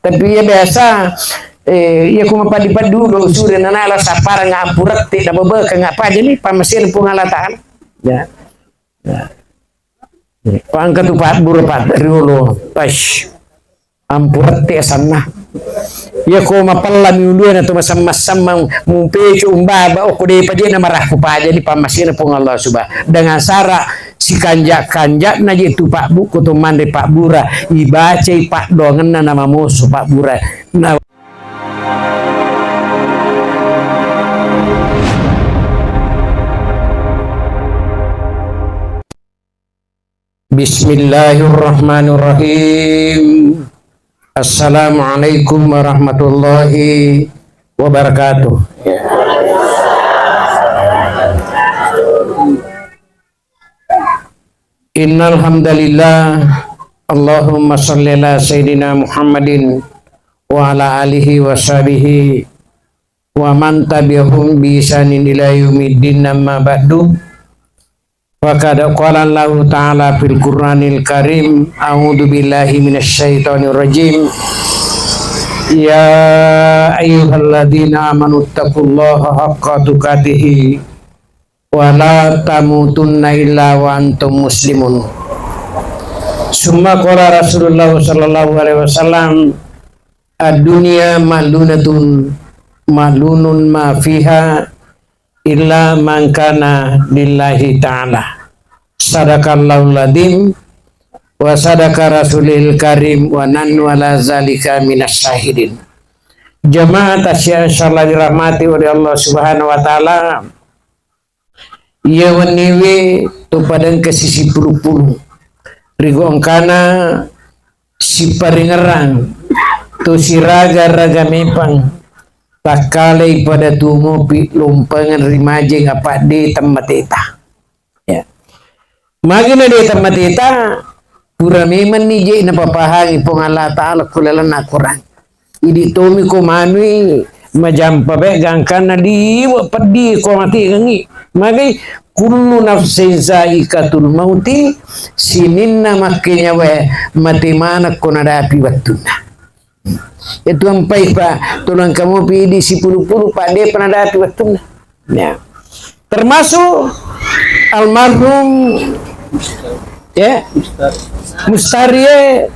Tapi ya biasa ya kuma padi-padu do usure nanala sapara ngapurat ti da bebe ngapa jadi pamasin pung Allah Taala. Ya. Ya. Pangkat upat burupat riolo pas ampurat ti asanna. Ya ko mapalla miuluan atau masam-masam mumpecu umbaba o kude paje na marah ko pa jadi pamasin pung Allah subhanahu dengan sara si kanjak-kanjak na jitu Pak Bu kutu mande Pak Bura ibaca Pak dongen na nama musuh Pak Bura na Bismillahirrahmanirrahim. Assalamualaikum warahmatullahi wabarakatuh. Innal hamdalillah Allahumma shalli ala sayidina Muhammadin wa ala alihi wa sahbihi wa man tabi'ahum bi ihsanin ila yaumiddin amma ba'du. Faqad qala Allah Ta'ala fil Qur'anil Karim a'udzu billahi minasy syaithanir rajim. Ya ayyuhalladzina amanu taqullaha haqqa tuqatih wa la tamutunna illa wa antum muslimun. Summa qala Rasulullah sallallahu alaihi wasallam ad-dunya malunatun malunun ma fiha illa man kana lillahi ta'ala. Sadaqallahul ladhim wa sadaqa rasulil karim wa nanu ala zalika minas syahidin. Jamaat asya'allah dirahmati oleh Allah subhanahu wa ta'ala. Ia waniwe tu padang ke sisi puluh-puluh rigong kana si paringerang tu si raga-raga mepang takalai pada tumupi lumpangan rimaje ngapa di tempat eta ya magina di tempat eta pura meman ni je na papahangi pong Allah Ta'ala kulalan na Quran idi tomi ko manui majampa be gangkana di padi ko mati gangi magai kullu nafsin zaikatul mauti sininna makanya we mati mana ko nadapi wattuna. Itu ampai Pak tulang kamu pilih si puluh-puluh Pak dia pernah datang waktu ya. Termasuk almarhum ya Mustarie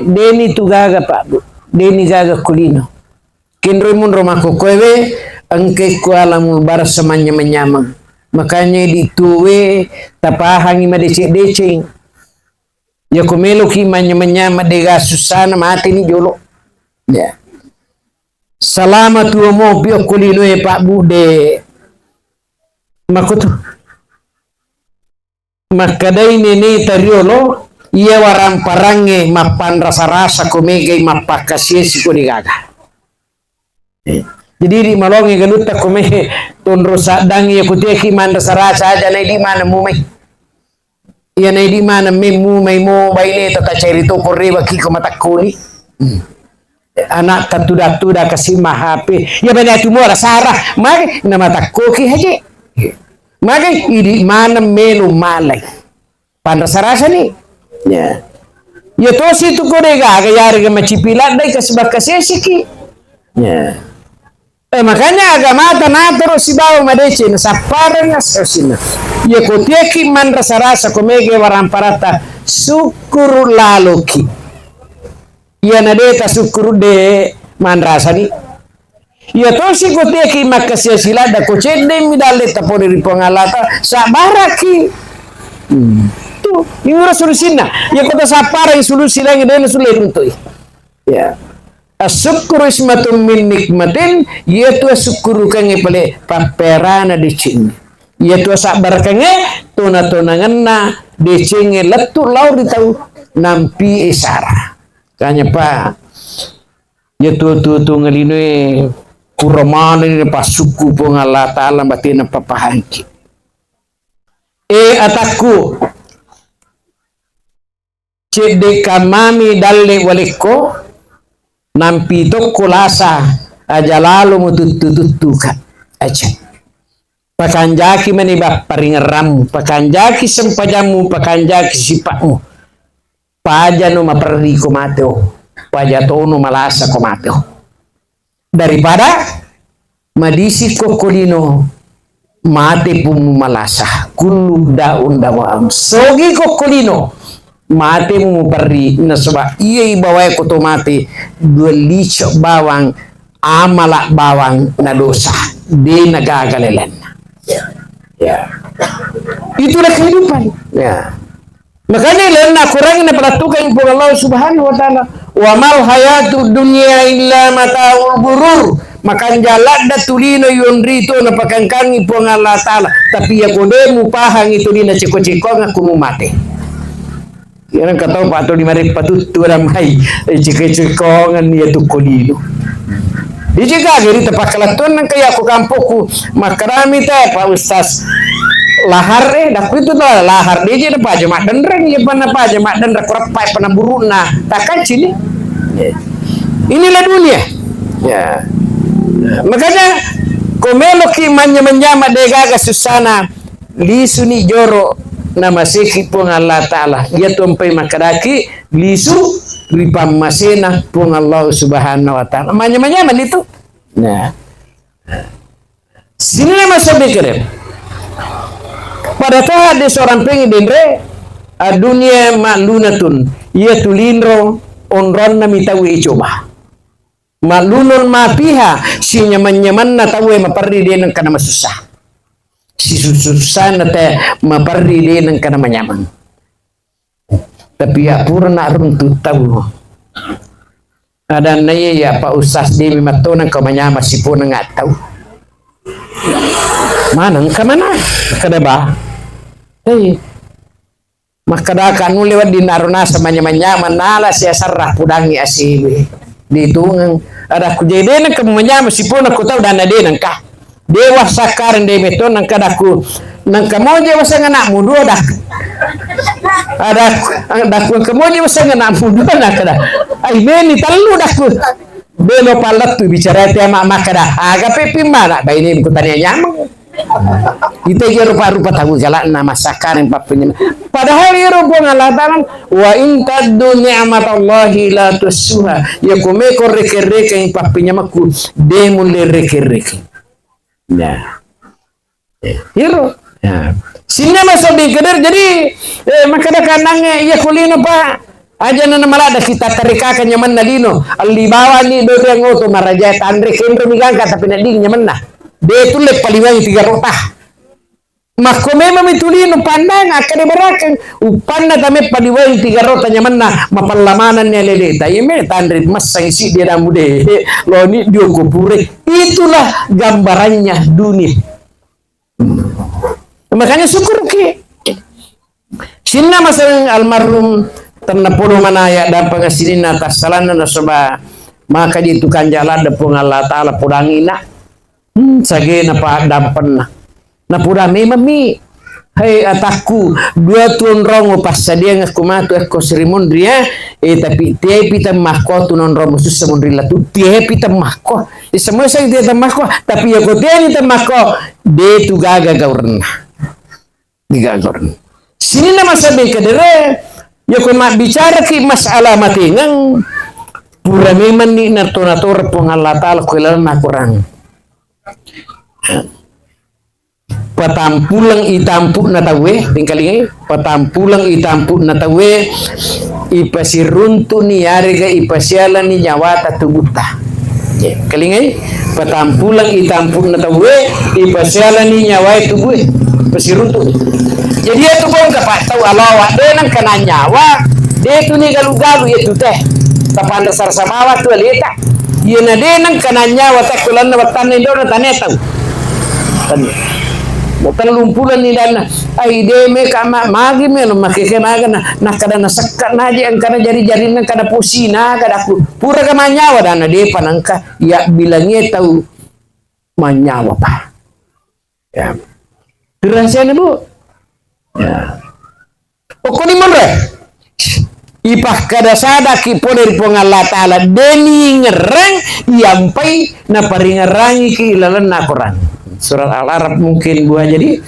Deni Tugaga Pak Bu Deni Gaga Kulino kinrumun rumah kokowe angke ku alamul bar semanya menyamang makanya dituwe tapahangi madecek-deceng ya kumelo ki manya-manya dega susana mati ni jolo ya salamat wa mo pio kulino e Pak Bude makutu makadai nene tariolo ia waram parange mapan rasa-rasa komege mapakasiesi ko digaga jadi di malonge galuta komege tonro sadang ia kuteki man rasa-rasa aja na di mana mumai yan ay di mana may mo baile tata cerito korre baki ko matakuni anak tatuda kasi mahape ya bana tumora sara mag na matakoki haje mag idi mana menu malay panrasarasa ni ya ya to si tu korega gayar ga macipilat dai kasbakasesiki ya makanya agama tanah terus si bawa madece na saparan na sosina ya kotieki man rasa-rasa komege waramparata syukur laloki ya nadeta syukur de man rasa ni ya to si kotieki makasya silada ko cede midale tapone ripongalata sabaraki tu ingura solusina ya kota sapara solusi lagi den sulen untuk ya asyukuru ismatum min nikmatin yaitu syukuru kange pale paperana di cing yaitu sabar kange tona-tonanganna di cinge letu laur di tahu nampi isara kanya pa yaitu tu ngelinwe kuramana ni pasuku pong Allah Ta'ala batin papahanki ataku cede kamami dalle waliko nampi to kulasa aja lalu mutututuka aja pakanjaki menibak paringeram pakanjaki sempajamu pakanjaki sipakmu pajanu maperri ko mateo pajatono malasa komateo daripada madisi kokolino mate pun malasa kullu daun dawam sogi kokolino mate mu perri nasaba iya ibawai ko to mate dua lico bawang amala bawang na dosa di nagagalelen ya itulah kehidupan ya. Makanya lena kurang na peratukan po Allah Subhanahu wa taala wa mal hayatu dunya illa mataul gurur makan jalan da tulino yonrito na pakangkangi po ng Allah taala tapi ya kode mu pahang itu dina ciko-ciko nga kumumate yan ang kataw pato di marik patutu ramay ciko-ciko nga niya tukolino di jika giri tapakalaton ng kaya ko kampoku makarami tayo pa ustaz lahar dak itu tuh lahar dia jadi apa jemaat dan reng ya pana apa jemaat dan rapai pana buruna takkan sini inilah dunia ya makanya komelo ki manya dega susana lisuni joro nama seki pun Allah taala ya tumpai makadaki lisu ripam masena pun Allah Subhanahu wa taala manya itu nah sini nama sabikere pada saat di seorang pengidendre dunia malunatun ia tulindro onron na mitawi coba malunun mapiha si nyaman na tawe maparri din ng kana masusah si susah na te maparri din ng kana manyaman tapi ya purna runtu tawo ada na ya pa usas di mimato ng kamanyama si po nga taw manang kamana kada ba makadakan mo lewat di naruna sa manya-manya manala siya sarah pudangi asiwi dito ada ku jadi nang kamanya meskipun aku tahu dana dia nang ka dewa sakaran de meto nang kadaku nang kamoje wasa anak mudo dah ada ku kamoje wasa anak mudo nak kada ai beni talu dah ku belo palat tu bicara tema makada aga pepi mana ba ini ku tanya nyamang kita rupa-rupa tahu jalan nama sakarin papinya padahal ya rupa ngalataran wa in taddu ni'matallahi la tusuha ya kume korreke-reke yang papinya maku demul reke-reke ya hero ya sini masa dikedir jadi makada kanangnya ya kulino pa aja na namala da kita tarikakan nyaman na dino alibawa ni do yang auto maraja tandre kendo migangka tapi na ding nyaman na de tulip paliwang 3 rota makome mamitulino pandang akade barakan upan na tame paliwang 3 rota nyaman na mapalamanan niya leleta yeme tandrit mas isi dia damude lo ni dio kupure itulah gambarannya dunia makanya syukur ki sinna masang almarhum ternapodo manaya dan pengasinin atas salana na soba maka ditukan jalan depung Allah taala pudangina sage na pa dampen na pudami mami hai ataku 2 tuon rongo pas sadia ngaku matu eko serimun dia tapi tie pita mahko tunon rongo susah mondrila tu tie pita mahko semua saya tie mahko tapi ya ko tie ni mahko de tu gaga gaurna digagorn sini nama sabe kadere ya ko bicara ki masalah matingang pura memang ni natur pong Allah taala ko na kurang patampulang itampu na tawe tingkalingai patampulang itampu na tawe ipasiruntu ni yariga ipasyalan ni nyawata tubuta kalingai patampulang itampu na tawe ipasyalan ni nyawai tubuh pasiruntu jadi itu pun kapatau alawa denang kana nyawa de tu ni galu-galu itu teh tapan dasar samawa tu alita yena denang kana nyawa tak kulan na watan ni do na tanetau bukan lumpulan ni dan ai de me kama magi me no makeke maga na kada na sakka na je ang kana jari-jari na kada pusina kada pura ka manyawa dan de panangka ya bilangnya tahu manyawa pa ya dirahasiaan Bu ya okoni monre ipah kada sada ki poder pong Allah taala deni ngerang iampai na paringarangi ki ilalan na Quran surat Al-Arab mungkin buah jadi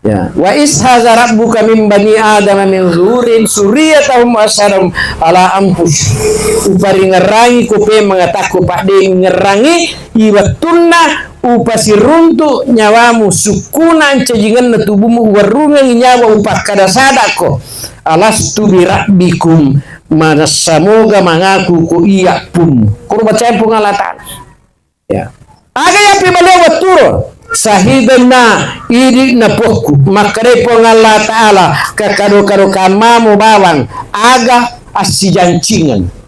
Ya, wa ishaza rabbuka min bani adam min zuhurin suriyatahum asarum ala ampus. Upari ngerangi kupe mengataku pak de ngerangi iwatunna upasi runtu nyawamu sukunan cejingan na tubuhmu warungan nyawa upak kada sadako alastu birabbikum mana samoga mengaku ku iya pun kurba cempung Allah Ta'ala ya aga ya pibalewa waturo sahidana iri na pokku makare pong Allah Ta'ala kakado-kado kamamu bawang aga asijancingan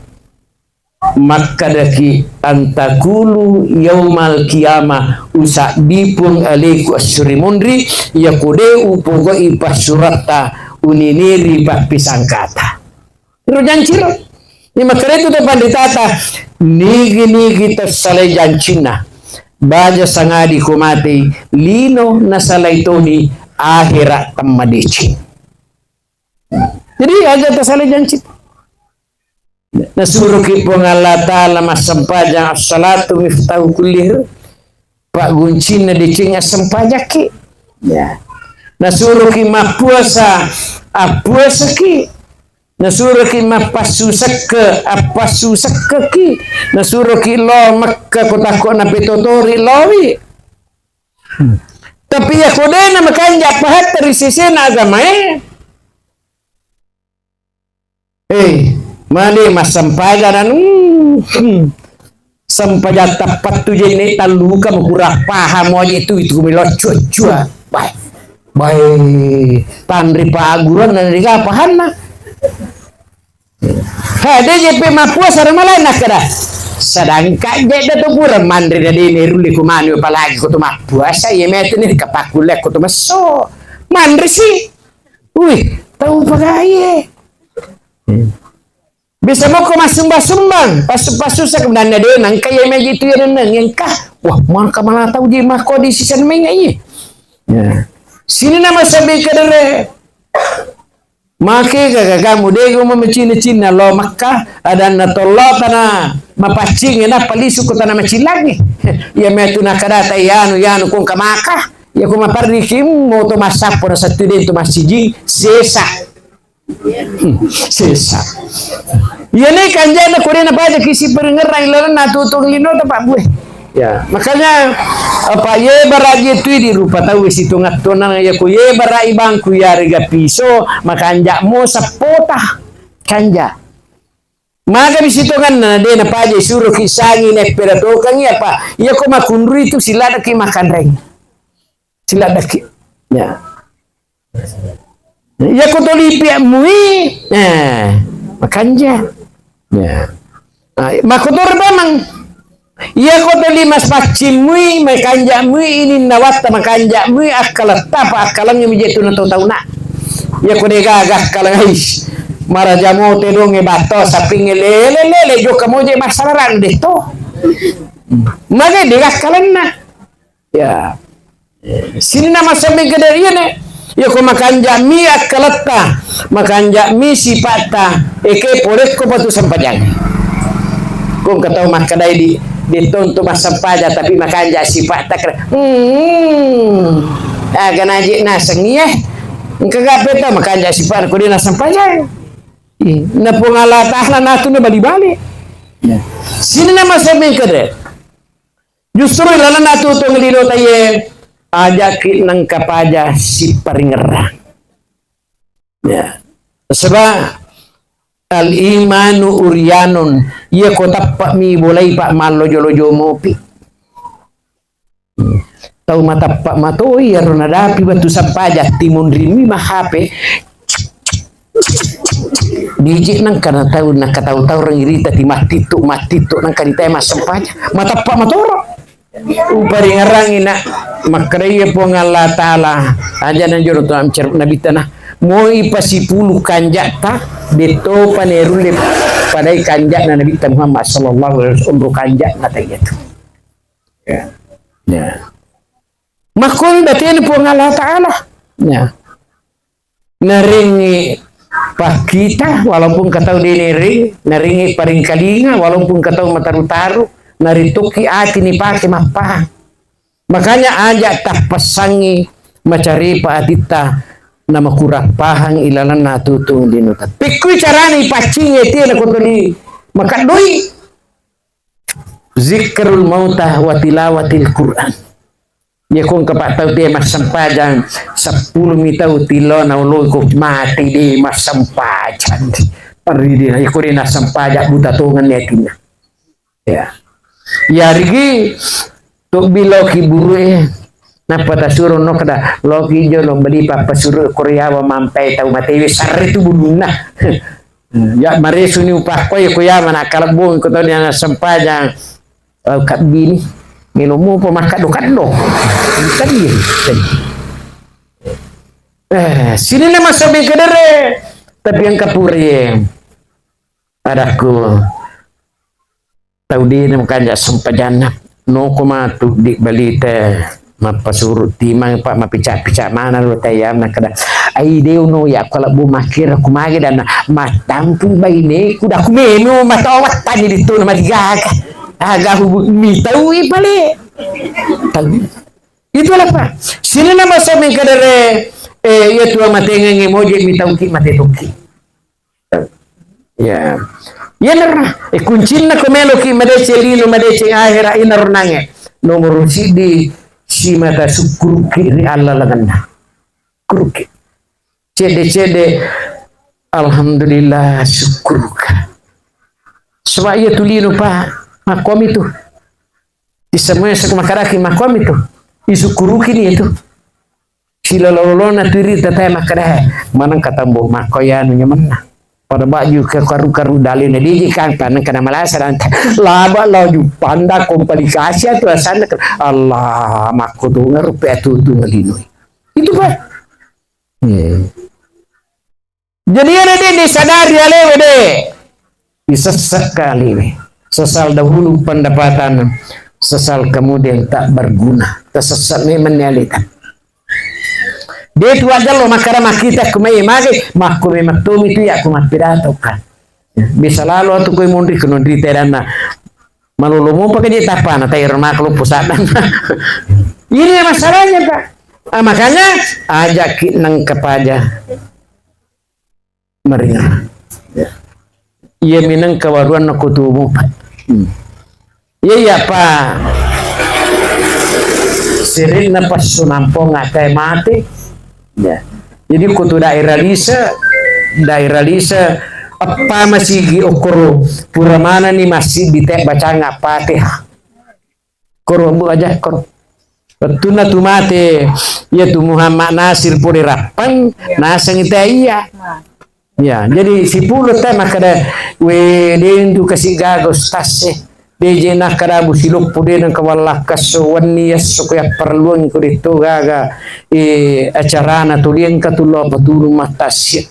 makadaki antakulu yaumal kiamah usak dipung aliku asyuri mundri yakude upogo ipasuratta uniniri pak pisangkata iro janciro ni makare tu depan ditata nigi tersalai jancina baja sangadi kumati lino nasalaitoni akhirat tammadici jadi aja tersalai jancina nasuruh kipong Allah Ta'ala masampaja as-salatu miftahu kullih pak guncin na dicing asampaja ki ya nasuruh ki mapuasa apuasa ki nasuruh ki mapasusak ke apasusak ki nasuruh ki lo makka kotako na pitotori lowi tapi ya kodena makanja pahat dari sisi na agama mali masampaja dan sampaja tapat tu jenis taluka murah paham aja itu kumilot cuaca baik tandri paguran dan riga pahana ada JP mapua sarang malai nak kada sedangkan dia tu pura mandri dari ini ruli kumani apalagi kutu mapua saya metu ni kapakulek kutu maso mandri sih tahu pakai bisa mau kau sumbang pasu-pasu kemudian ada nang kaya meja itu yang kah wah mana malah tahu dia mah kau di sisa mengai ya sini nama sabi kadere make kamu deh gua mau Cina lo Makkah ada natollo tanah mapacing na palisu ko tanah macilagi ya metu nakadata yanu kung kamaka ya kuma pardikim mo to masapo na sa tudin to masiji sesa sesa ini kanjana kurena baca kisi perengerai lalu natutong lino pak buah ya makanya apa ye baraji itu di rupa tahu situ ngatonan ya ku ye barai bangku ya rega piso makanja mo sapota kanja maka di situ kan de na paje suruh kisangi ne peratokan ya pak ya ko makundri itu silada ki makan reng silada ki ya ya ko tolipi mui makanja ya makotor bamang iya ko tali mas pacimui makanjamui ini nawata makanjamui akalat tapa akalang yang menjadi tuna tahu nak ya ko degagah kalang hais marajamo tedong bato sapi ngelele jo kamu je masaran deh to maga degah kalang na ya sini nama sampai ke dari ne ya ko makanjami akalatta makanjami sipata eke porek ko patu sampajang kung kataw makadai di tonto masampaja tapi makanja sipata ganaji nasang niya kagapit na makanja sipata ko din nasampaja na pungalatahla nato na bali-bali sino na masabi ka rin justru lala nato itong lilo tayo ajakit ng kapaja si paringerang ya sebab al-imanu uryanun ya ko tappa mi bolay pak malojo-lojo mopi tau matappa matoi yaro nadapi batu sampaja timun rimi mahape dijik nang kana tau nakatau-tau rangirita di matito nang kanita mas sampaja matappa matoro upari ngarang ina makraya po ng Allah Ta'ala aja na juro to amcer nabitana mo ipasipulu kanjak ta dito panerulip padai kanjak na nabita Muhammad sallallahu alaihi wasallam kanjak na tayo ya makon datin po ng Allah Ta'ala ya naringi pakita walaupun katau naringi paring kalinga walaupun katau mataru-taru narituki ati ni pake mapah makanya aja tak pesangi macari pa atita na makurapahang ilalan na tutung dinutat. Pikui carani pacing eti na kutuli makadui zikrul mautah wa tilawatil Quran. Ya kung kapataw di masampajan 10 mitaw tilo na ulo ko mati di masampajan. Paridi na ikuri na sampaja butatungan yakin na. Ya. Yarigi to biloki buru napatasuro no kada loki jo lo beli papasuro Korea wa mampai tau matewi sarre tu buluna. Ya maresu ni upah ko ya mana kalabung ko to na sampajan kabini minumu pemakado-kado tadi sini nama sabi kedere tapi yang kapuri adaku tahu di makanya sempajana no koma tu di balita mapasuru timang pak mapicak-picak mana lo tayam nak kada ai deu no ya kalau bu makir aku magi dan matampu baine kuda aku menu matawat tadi di tu nama digak agak hubungi tahu ipale tahu itulah pak sini nama sabi kadere ya tua matenga ngemoje mitau ki mate toki ya ya narna kuncina komelo ki madece lino madece akhira inar nange nomor sidi si mata syukur ki Allah laganda kuruki cede alhamdulillah syukur sebab ia tulino pak makom itu di semua sekumakaraki makom itu isukuru kini itu sila lolo na tiri tatai makarahe manang katambo makoyan nyaman pada baju ke karu dalin di kan tanang kana malasa dan laba laju panda komplikasi tu asana Allah makodo ngarupe tu ngalino itu pak jadi ada di sadari alewe de bisa sekali sesal dahulu pendapatan, sesal kemudian tak berguna, tersesat memang nyalikan. Dia itu aja lo makara makita kumai mage makume matumi itu ya kumat pirato kan. Bisa lalu atau kue mundi kenondri terana malulumu pakai dia tapan atau irma kalau pusatan. Ini masalahnya pak. Makanya ajak nang kepada meringan. Ia minang kawaruan nak kutubu. Iya pak sering napas sunampong ngakai mati ya jadi kutu daerah lisa apa masih okoro pura mana nih masih ditek baca ngapate koro bu aja koro betuna tu mate ya tu Muhammad Nasir puri rapang nasang itu iya ya jadi si pulut teh makada we den tu kasih gagos tasih deje nak kada busiluk pude nang kawalak kaswani sukuya perluan ko dito gaga acara na tulien katulo patulu matasya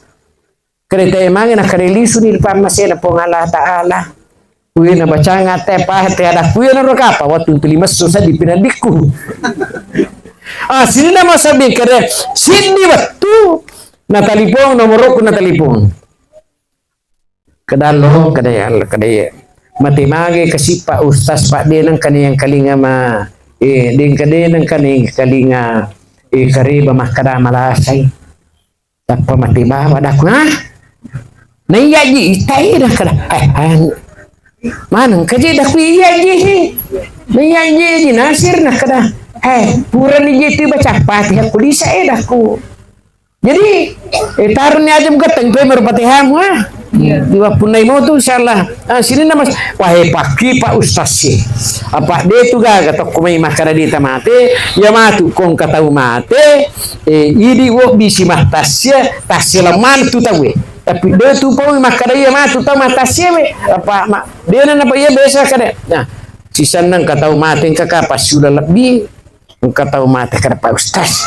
kereta emang na karelisu ni pamase na pong Allah Taala kuwi na baca ngate pa te ada kuwi na rokapa waktu pilimas susah dipinadikku sini nama sabi kada sini waktu na telepon nomor ko na telepon kadalo kada ya mati mage kasi pa ustaz pak denang kaniyang kalinga ma den kadenang kaning kalinga kariba makada malasay tappa mati ba wadak na naiyaji itai dah kada manang kaje dak iyaji naiyaji Nasir na kada pura ni jitu baca Fatihah kulisa dah ku jadi tarun ni aja muka tengpe merpatihah wah dua punai mau tu insyaallah sini nama wahai pagi pak ustaz sih apa dia tu gak kata kumai makara dia mate ya matu kong kata mate ini wo bisi matasya tasya leman tu tahu tapi dia tu pau makara ya matu tahu matasya apa dia apa ya biasa kada nah sisa nang kata mate kakak pas sudah lebih kata mate kada pak ustaz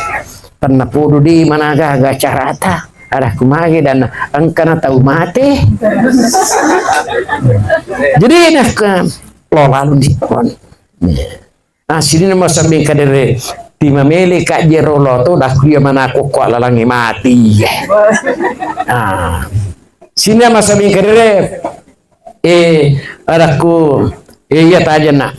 pernah podo di mana gak carata ada kumagi dan angkana tahu mati jadi nak lo lalu di kon sini nama sambil kadere tima mele kak jerolo tu dah kuya mana kok lalangi mati sini nama sambil kadere ada ku iya taja nak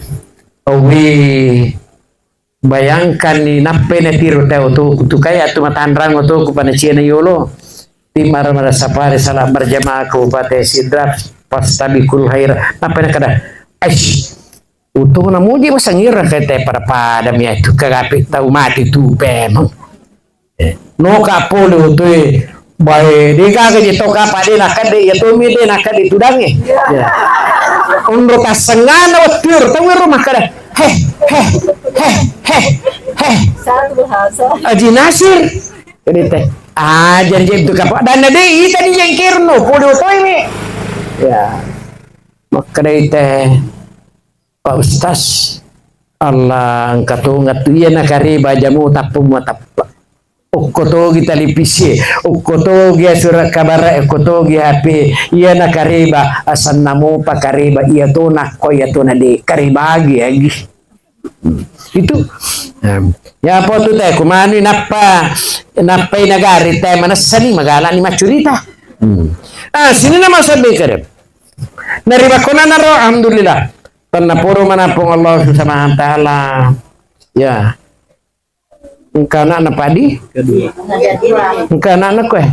Bayangkan ni nappe na tiro tayo tu kaya tumatandang to ko panachina yolo. Di mara sapare salam berjamaah ko pate sidra pas tabikul haira. Nappe na kada. Aish. Uto na muji masangira kete para pada mi itu kagapit tau mati tu pemang. No ka polo to bae di kaga di toka pade nakade ya to mi de nakade tudange. Ya. Unro kasangana watir tahu rumah kada. Satu bahasa. Aji Nasir. Jadi teh. Jadi itu kapal. Dan ada tadi yang kirno. Podo to ini. Ya. Maka dari teh. Pak Ustaz. Allah angkatungat iya nakariba jamu tapum matapa. Ukkoto kita lipisi. Ukkoto gia surat kabar. Ukkoto gia HP. Iya nakariba. Asan namu pakariba. Iya to nakko. Iya to nadi. Kariba lagi. Itu ya po tu teh kumani napa nagari teh manasani magala ni macurita sini nama sabi kerep nariba kona naro alhamdulillah tanna puro manapong Allah subhanahu wa ta'ala ya engkana na padi engkana na kue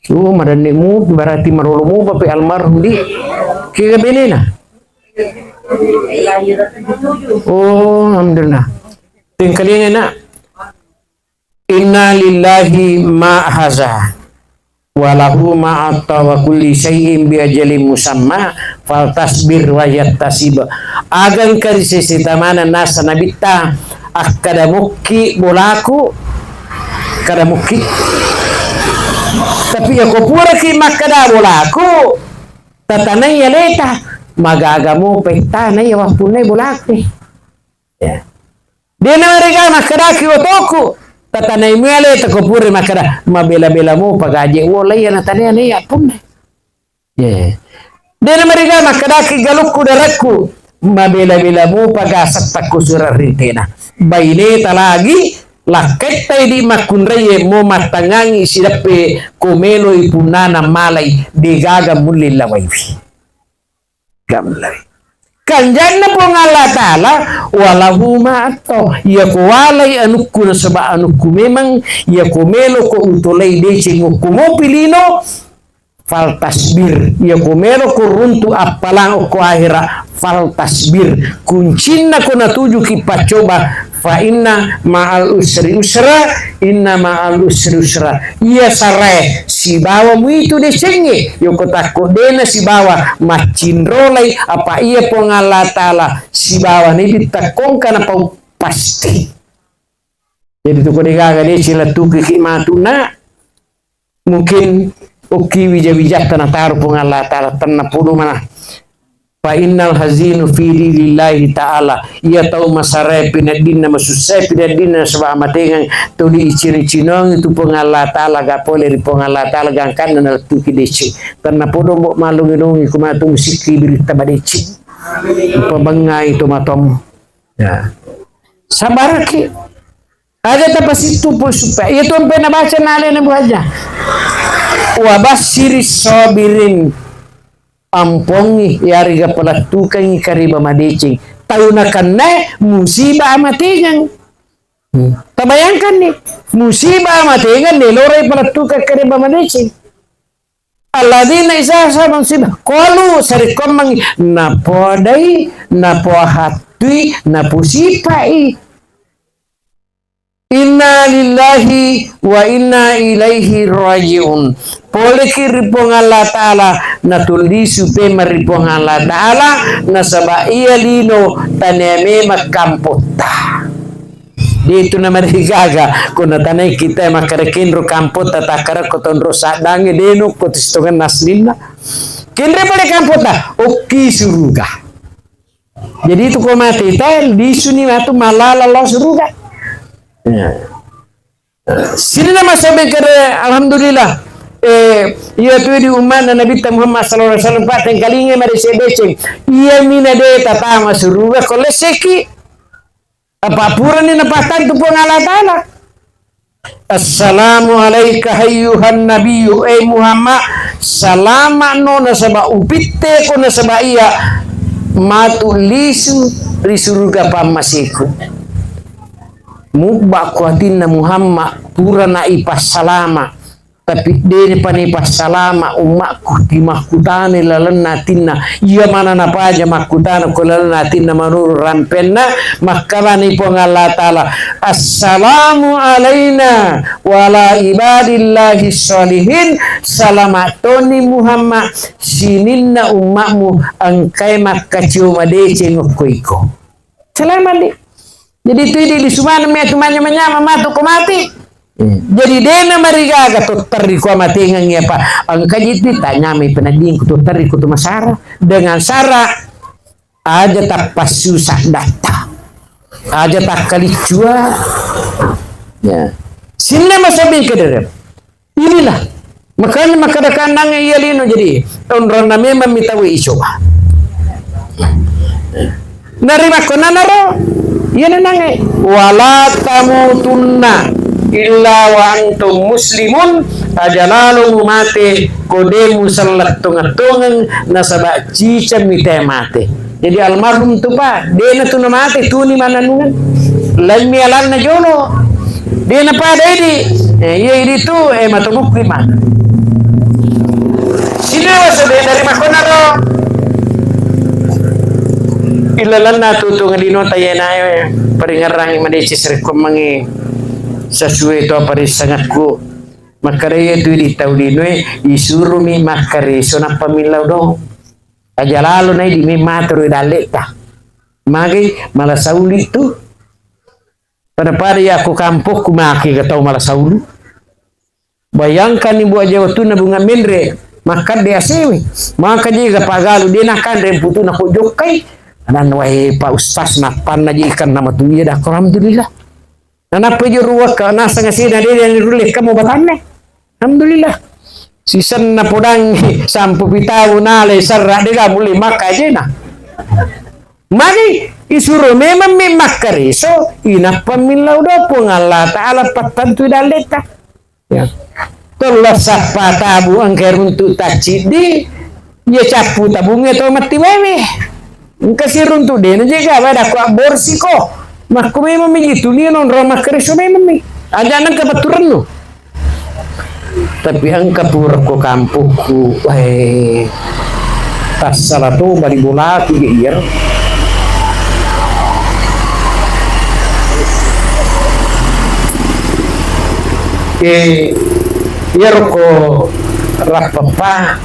madanimu berarti marulumu bapi almarhum di kira benena. Oh, alhamdulillah. Tingkalinya nak. Inna lillahi ma haza walahu ma atta wa kulli syai'in bi ajalin musamma fal tasbir wa yattasiba. Agan kari sesitamana nasa nabita akkada mukki bolaku kada mukki. Tapi ako pura ki makada bolaku tatanay yaleta magagamu pesta na ya wapunay bulaki ya dia na mereka makadaki otoku tatanay miale ta ko pure makada mabela-bela mo pagaje wolay na tanya ya pun ya dia na mereka makadaki galukku darakku mabela-bela mo pagasat takku surar ritena baine talagi laket tay di makunraye mo matangangi sidape komelo ipunana malay digaga mulil lawayfi gamlay kanjan na po nga Allah Ta'ala walahu ma'ato iya ko walay anukku na saba anukku memang iya ko melo ko utulay decing mo pilino fal tasbir iya ko melo ko runtu apalang ko ahira fal tasbir kuncin na ko natuju ki pacoba fa inna ma'al usri usra inna ma'al usri usra iya sarai si bawa mu itu desenge yoko takko dena si bawa macinrolay apa iya po nga Allah Ta'ala si bawa ni bitakong ka na pasti jadi tuko digaga de sila tuki kimatuna mungkin uki wija-wija tanah taruh po nga Allah Ta'ala tanah puno mana fa innal hazinu fi lillahi ta'ala ia tahu masarai pinadina masusai pinadina sebab amatengang tu di ciri-cinong itu pengala ta'ala gapole ri pengala ta'ala gangkan na tuki deci karena podo mo malungi kumatu musiki berita badeci pabangai itu matom ya sabar ki ada tapas itu pun supaya itu pernah baca nale na buaja wa basiris sabirin ampongi yari ga palatukan kariba madicing tayo na kanne musibah amatingan tabayangkan ni musibah amatingan ni loray palatukan kariba madicing alladina isa sa musibah kalu sarikon mang napoday napohatui napusipai inna lillahi wa inna ilaihi rajiun poleki ripong Allah Ta'ala natulisu pe maripong Allah Ta'ala nasaba iya lino taneme makampota dito na marigaga kuna tanay kita makarekinro kampota takara koton rosa dange deno kotistongan naslina kinre pale kampota oki suruga jadi itu ko mati tayo disuni matu malala lo suruga sini nama sabi kere alhamdulillah iya tu di umat Nabi Muhammad sallallahu alaihi wasallam pateng kalinge mari sebeceng iya mina de tatama suruga koleseki apa pura ni napatan tu pun Allah Ta'ala assalamu alayka hayyuhan nabiyyu Muhammad salama no nasaba upitte ko nasaba iya matu lisu di surga pamasiku mubak kuatinna Muhammad pura na ipas salama tapi dene pani pas salama umakku di makutane lalenatinna iya mana napa aja makutana ko lalenatinna manur rampenna makalani pong Allah taala assalamu alaina wala ibadillahi sholihin salamatoni Muhammad sininna umakmu angkai makkacio madece ngokoiko selamat di jadi itu di sumana me tumanya menyama matu ko mati. Jadi dena marigaga to tari ko matingang ya pa ang kajiti tanya may penading ko to tari ko to masara dengan sara aja tak pasusah data aja tak kalicua ya sinna masabi kedere inilah makanya makadakan nang iyalino jadi onron na memang mitawi iso narima ko nanaro yan nangai wala tamutunna illa wa antum muslimun ajalalu mate kodemu salat tungatungan nasaba cica mite mate jadi almarhum tu pa dena tu na mate tu ni mananungan lammi alal na jono dena pa dedi ye ini tu matumuk lima sinawa sabe dari makonaro ilalan na tu ngalino tayena paringarang madeci serkom mangi sesuai itu apa sangatku makare itu di taudinoe isuru mi makare sona pamilau dong aja lalu nai di mi matru daleta magi malah sauli tu pada ya aku kampung ku maki katau malah sauli bayangkan ibu aja waktu na bunga menre makan dia sewi maka juga pagalu dia nakan remputu na ko jokai anan wae pak ustaz napan aja ikan nama tu ya dah alhamdulillah. Kenapa je ruwak ka nasa nga sina dia yang rulik kamu batane alhamdulillah sisan na podang sampu pitaw na le sarra dia muli maka je na magi isuru memang makari so ina pamilau do pun Allah taala patantu daleta ya tolong sapa tabu angker untuk tacidi ya capu tabungnya to mati wewe kasih runtu dia jaga pada ku borsiko Makku memang begitu ni non ramah kereso memang ni. Ada anak kebaturan lo. Tapi angka pura ko kampungku, tas salah tu bari bola tiga year. Year ko rapapa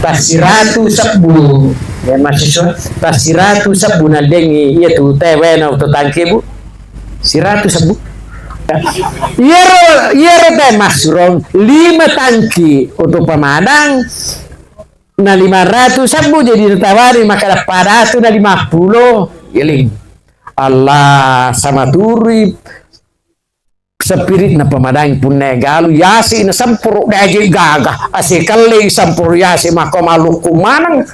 tasiratu sabu. Ya mahasiswa tasiratu sabu na dengi iya tu tewe na to tangke bu siratu sabu yero teh masrong 5 tangki untuk pemadang na 500 sabu jadi ditawari maka pada tu na 50 yeling Allah sama turi spirit na pemadang pun negalu yasi na sampur daje gagah asikali sampur yasi maka maluku manang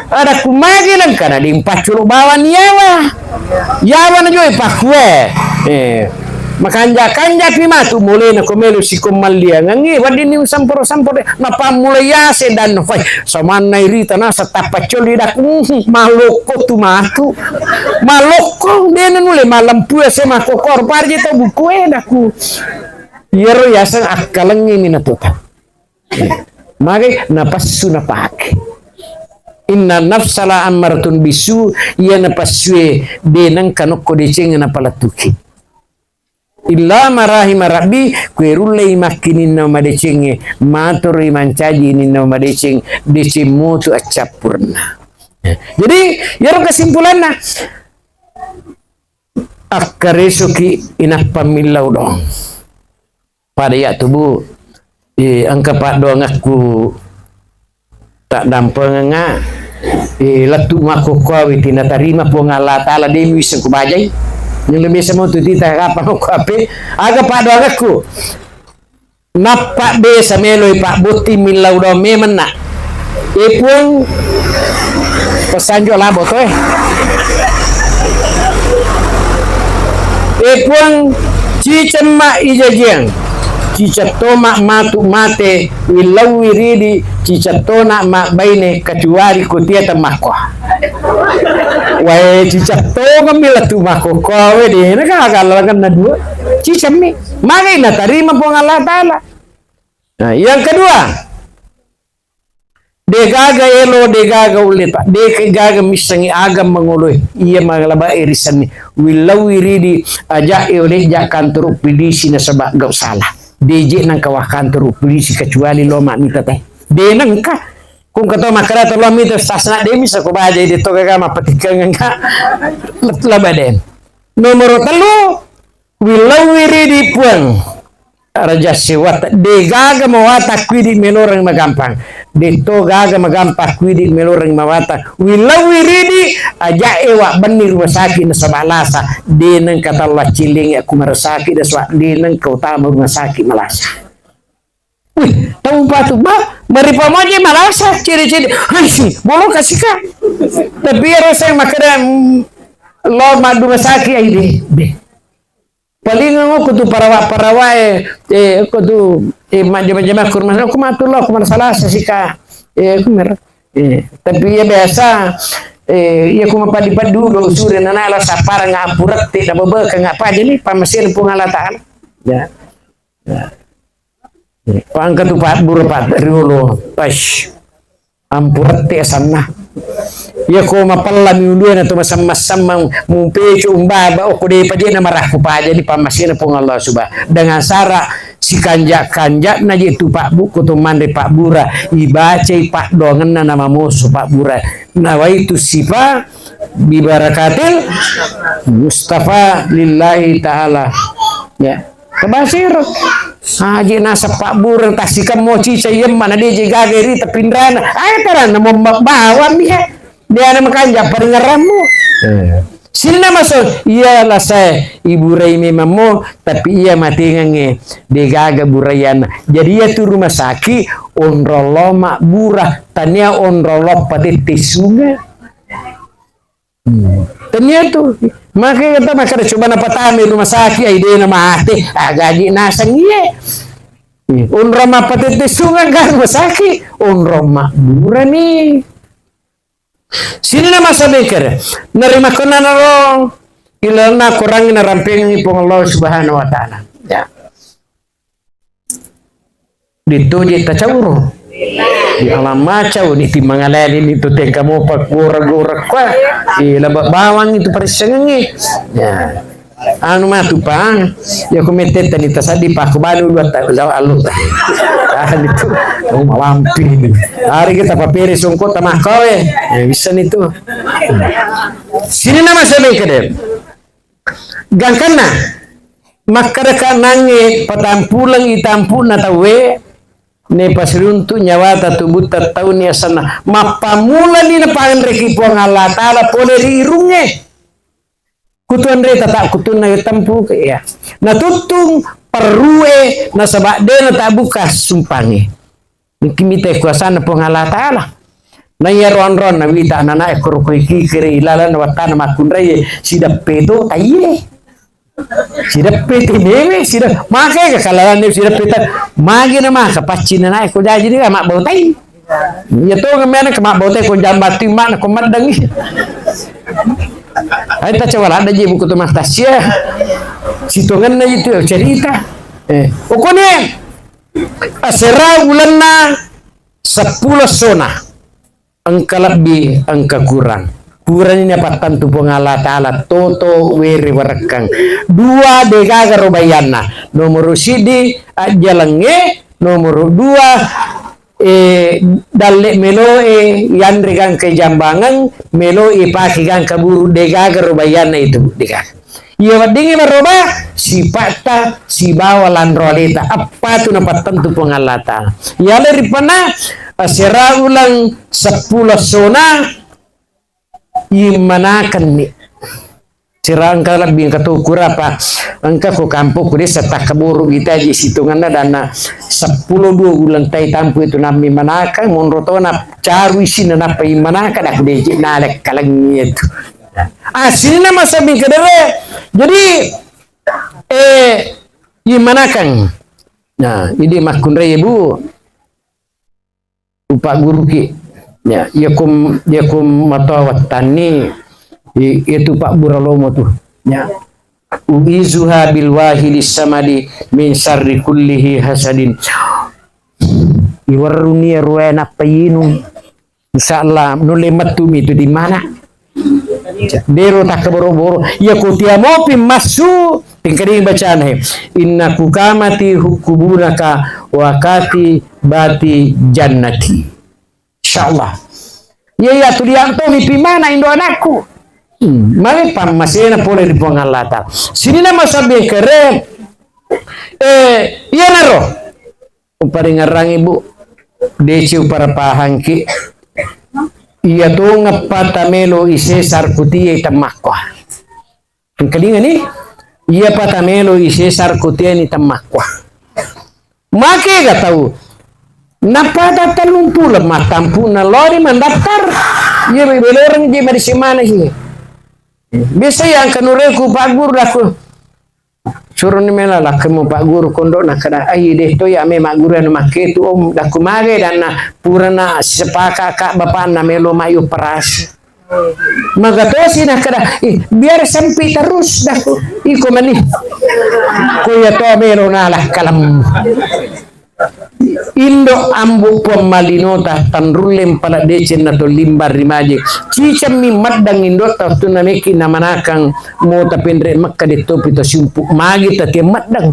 ada kumagi lang kana di 40 bawan yawa na joy pakwe makanja ni matu mulai na kumelu si kumalia ngangi wadi ni sampur na pamulay yasi dan fay saman na irita na sa tapachol ida maloko tu matu maloko denen mulai malampu ya sema kokor parje to buku daku yero yasan akalangi minatuta magi napasu na pake inna nafsala ammaratun bisu ya napasue denang kanoko deceng na palatuki illa marahima rabbi kuerulle makinin na madecenge matur imancaji ni na madeceng decemotu acapurna jadi yero kesimpulanna akaresuki inak pamilau dong pada ya tubuh angka pak doang aku tak dampeng nga latu mako kawi tina tarima po nga Allah taala demi isang kubajay yang lebih sama tu tita kapan ko ape aga pak doang aku napak be sa meloy pak buti milau do memen na ipung pesanjo labo to ipung cicema ijajeng cicatoma matu mate wilau wiridi cicatona ma baine kecuali kutia temakwa Wae cicak to ngambil tu mako kowe deh. Nak kalau kan dua cicak ni. Makanya terima pun Allah Taala. Nah, yang kedua, degaga elo degaga ulita degaga misangi agam mangoloi iya maglaba irisan ni wilau wiridi aja eole jak kantor polisi na sabak gau salah deje nang kawah kantor polisi kecuali lo mak mita teh de nang ka kung kato makara to lo mita sasna de misa ko baje de to gaga mapatikan nga laba den nomor 3 wilau wiridi puang Raja sewat de gaga mawata kwidi menorang magampang de to gaga magampang kwidi menorang mawata wilau wiridi aja ewa benir masaki na sabalasa de nang kata Allah ciling aku marasaki da swa de nang kau tama masaki malasa wih tahu patu ba maripa moje malasa ciri-ciri hansi bolo kasika tapi rasa makara lo madu masaki ai de paling aku tu parawa aku tu jama kurma aku matullah aku masalah sika aku mer tapi ya biasa ya aku mapadi dulu suri nana la sapara ngapurat tidak bebe ka ngapa jadi pamasin pun Allah Taala ya pangkat tu pat burupat riulo pas ampurat te sanna ya ko mapalla miulu na to masam-masam mumpe umbaba o kude paje na marah ko pa jadi pamasina pong Allah subah dengan sara si kanja na jitu Pak Bu ko to mande Pak Bura ibaca Pak dongen na nama musuh Pak Bura na wa itu sifa bi barakatil Mustafa lillahi taala ya kabasir haji nasa Pak Bura tasika mochi sayem mana dia jageri tapindrana ay taran mo bawa dia na makanja paringaramu sini nama so iya lah saya ibu Raimi mamo tapi iya mati ngange degaga burayana jadi ia tu rumah sakit onrolo mak burah tania onrolo patiti sungai tania tu makanya kita makanya coba napatami rumah sakit ide nama hati gaji nasang iya onro mak patiti sungai kan rumah sakit onro mak burah nih sini nama sabekar nerima kena narong ilana kurang naramping ipong Allah Subhanahu wa taala ya dituji tacawuro di alam macau di timangalalin itu tengkamu pak gura kwa labak bawang itu perisengi ya anu matu pang ya komite tadi tasadi pak balu dua tahun alu itu kamu malampi hari kita papiri sungkut sama kowe bisa itu sini nama saya keder gangkana makara nange patampulang itampu na tawe ne pasiruntu nyawata tubut tahu ni asana mapamula ni na pangreki po ang Allah Taala pole rirunge kutuan re tatak kutun na itampu ya natutung perue na sabak de na tabuka sumpangi kimite kuasa na po ang Allah Taala na yaron na wita na na ekorokoi kikiri ilala na watana makunray sidap peto taye sidap peti dewe sidap makai kekalalan dewe sidap peta magi na maka pacina na ko jadi ka mak bautai ya to ngamena ka mak bautai ko jambati mak na ko madangi ay ta cawala ada je buku to mas tasya sitongan na itu cerita okone asera bulan na 10 sona angka lebih angka kurang ini apa tentu Allah Taala toto weri warakang dua degaga robayana nomor sidi jalenge nomor 2 dalle melo yandri gang ke jambangan melo paki gang kaburu degaga robayana itu degaga iya wadingi maroba sipata si bawa landrolita apa tu napat tentu Allah Taala ya leripana asera ulang 10 sona imanakan ni sira angka lebih katukura pa angka ko kampo ko desa takaburu kita di situngan dana 10 ulang tai tampu itu nami manakan monrotona caru isina na pa imanakan aku deje nalek kalang itu asli nama sabi kedere jadi imanakan nah ini makunre ibu upak guru ki ya yakum matawat tani Itu Pak Buralomo tuh. Ya. Uizuha bil wahidis samadi min syarri kullihi hasadin. Iwaruni ruena payinu. Insyaallah nule matumi itu di mana? Dero tak boro-boro. Ya kutia mopi masu. Tingkading bacaan he. Inna kukamati hukubunaka wakati bati jannati. Insyaallah. Ya tu dia tu ni pimana indo anakku. Mari pam masih boleh dipengalata. Sini nama sabi keren. Iya naro. Upari ngarang ibu. Deci upara pahangki. Iya tu ngapata melo ise sarkutia itamakwa. Ang kalinga ni. Iya patamelo ise sarkutia ni tamakwa. Maki gak tahu. Napada talumpul matampu na lori mendaftar. Iya beloreng je dari semana sih. Biasa yang kanureku Pak Guru aku suruh ni mela lah kamu Pak Guru kondok nak kada ai deh to ya me Mak Guru anu make tu om dah kumage dan na purana sepaka kak bapak na melo mayu peras. Maka to si nak kada biar sampai terus dah iko mani. Ko ya to melo na lah kalam. Indo ambu pemalinota tanrulem pada decen atau limbar rimaje cicam mi maddang indo ta tuna meki namanakang mota pendre makka de topi to sumpu magi ta te maddang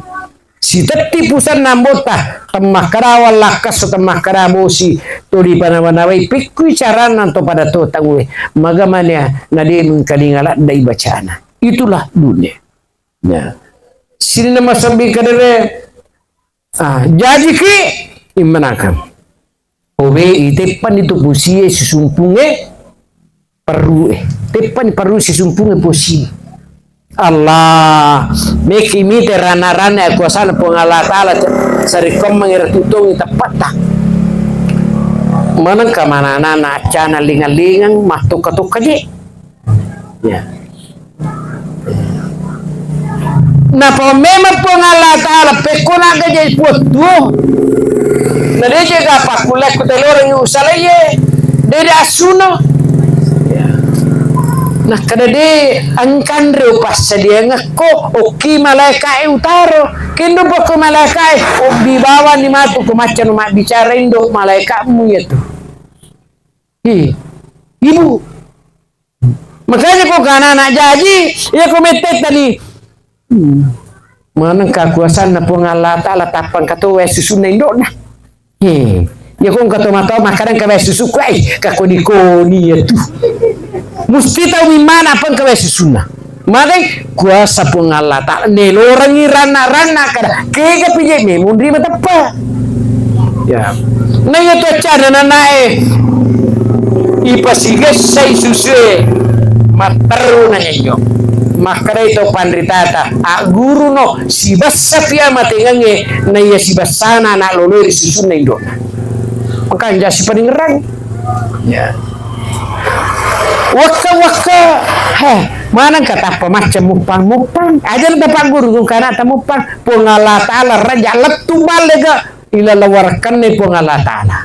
si tatti pusan nambota tamah karawal lakas tamah karabosi to di panawanawai pikku carana to pada to tangwe magamanya nade mengkalingala dai bacana itulah dunia ya sini nama sambil kadere jadi ki imanakan obe itepan itu pusie sesumpunge perlu tepan perlu sesumpunge pusi Allah meki mite rana-rana kuasa pengala taala sarikom mengertutong itapata manang kamana na acana lingalingang matuk-tuk kaje ya na memang pengala taala pekona gaje putu na deje ga pakulek kuteloreng usalaye dede asuno nah kada de angkan re pas dia ngako oki malaikat utaro kendo poko malaikat di bawah ni matu ko macan mak bicara indo malaikatmu ya tu ibu makanya kok kana anak jaji ya komited tadi mana kakuasaan na pengala taala tapan kato susuna indo na ya kung kato mata makanan ka susu kai kakoni ya tu mesti tahu mana apa ka susuna madai kuasa pengala taala nelorangi rana-rana kada kega pije me mundri matapa ya na ya to cara na nae ipasigas sai susu mataru na nyo makara itu pandritata guru no si bassa pia matengange na iya si bassana na lolori susuna indo maka jasi paling ngerang ya waka mana kata apa macam mupang ajar dapat guru kana ta mupang pengala taala raja letu balega ila lawarkan ne pengala taala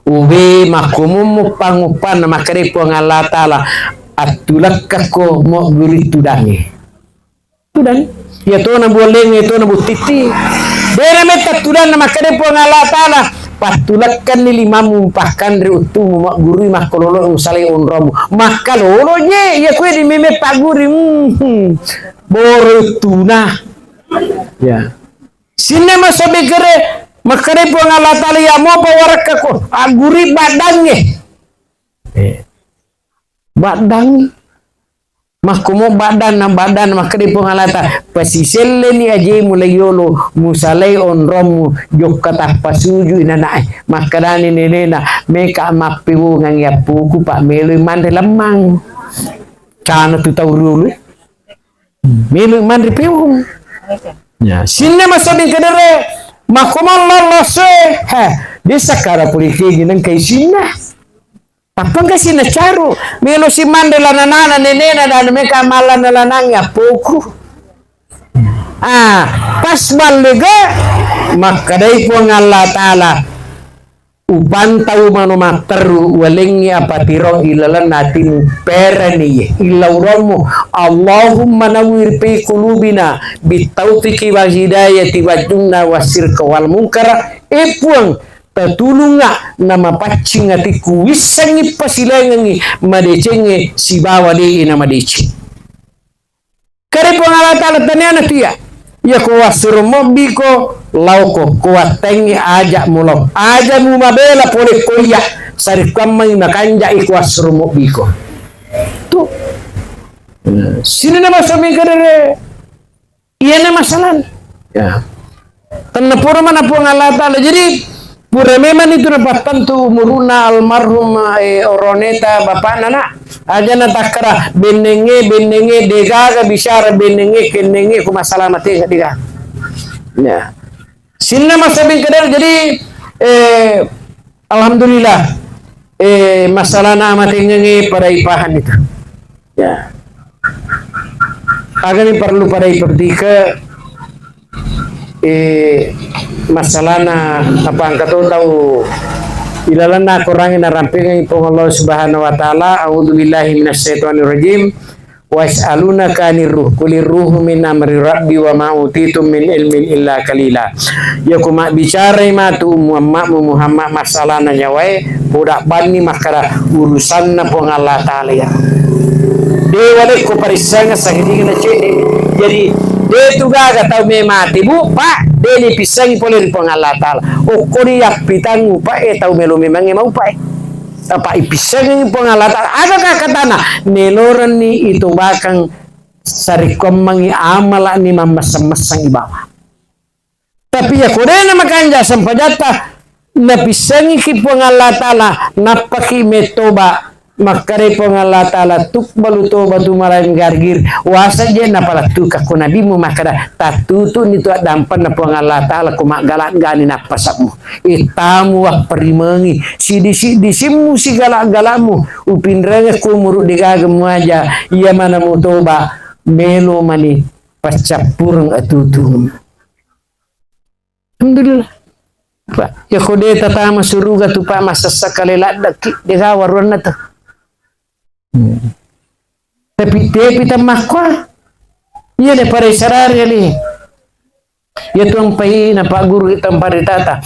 ubi makumu mupang makare pengala taala atulak kako mo guri tudangi ya to na boleng itu na butiti bera meta tudan na makade pengala taala patulakkan ni limamu pahkan ri utumu mak guru mah kololo usale onromu makalolo nye ya kue di meme paguri boro tuna ya sine masabe gere makade pengala taala ya mo pawarak kako aguri badangnya badang mahkumo badan makri pengalata pasiselle ni aje mulai yolo musalai onromu jok kata pasuju inana makarani nenena meka mapiwu ngang ya puku pak melu mande lemang cana tu tahu dulu melu mande piwu ya sinne masabi kedere mahkumo lolose desa kara polisi ginang kai sinna apa enggak sih nacaru melo si mandela nana nenena dan mereka malah nalanangnya poku pas balega maka dari pun Allah taala upantau mano mataru walengi apatiro ilalan natin perani ilauromu Allahumma nawwir fi qulubina bitaufiqi wal hidayati wajunna wasirka wal munkara epuang tatulunga nama paccing atiku wisangi pasilangangi madecenge si bawa de ina madeci kare pangala tala tanyana tia ya ko wasurumo biko lauko kuatengi aja mulok aja mu mabela pole koya sari kamai makanja ikwas rumo biko tuh sini nama suami kadere iya nama masalah ya tanah pura mana pun Allah Ta'ala jadi pura memang itu dapat tentu muruna almarhum oroneta bapak nana aja na takra benenge degaga bicara benenge kenenge ku masalah mati diga ya sinna masabing kadar jadi alhamdulillah masalah na mati nge pada ipahan itu ya agak perlu pada ipertika masalah na apa angkat tahu ilalan na kurangin na ramping itong Allah Subhanahu wa Ta'ala. A'udzubillahi minasyaitonirrajim. Was'alunaka anir ruh qulir ruhu min amri rabbi wa ma utitum min ilmin illa qalila. Ya kuma bicara matu Muhammad masalah na nyawai budak bani makara urusan na pong Allah Ta'ala ya. Dewale ko parisanga sa hindi na jadi de tugaga tahu me mati bu pak de pisangi pole ri pong Allah Ta'ala o kori yak pitang upa tahu melo memang mau pa apa ipisangi pong Allah Ta'ala ada kakatana neloran ni itu bakang sarikom mangi amala ni mamasang ibawa tapi ya kore na makanja sampajata na pisangi ki pong Allah Ta'ala napaki metoba makare pong Allah Ta'ala tukbalu toba tumaran gargir wasa je na pala tuka ko nabi mo makara tatutu nito dampan na pong Allah Ta'ala kumagalan gani na pasakmo itamu wa perimengi disimu si galak-galakmu upinrenge kumuru digagam aja iya mana mo toba melo mani pascapurang atutum alhamdulillah Pak ya kode tatama suruga tu pa masasakalela degawaron na to tapi tamakwa iya de pare sarar gali ya tuang pai na pak guru itam paritata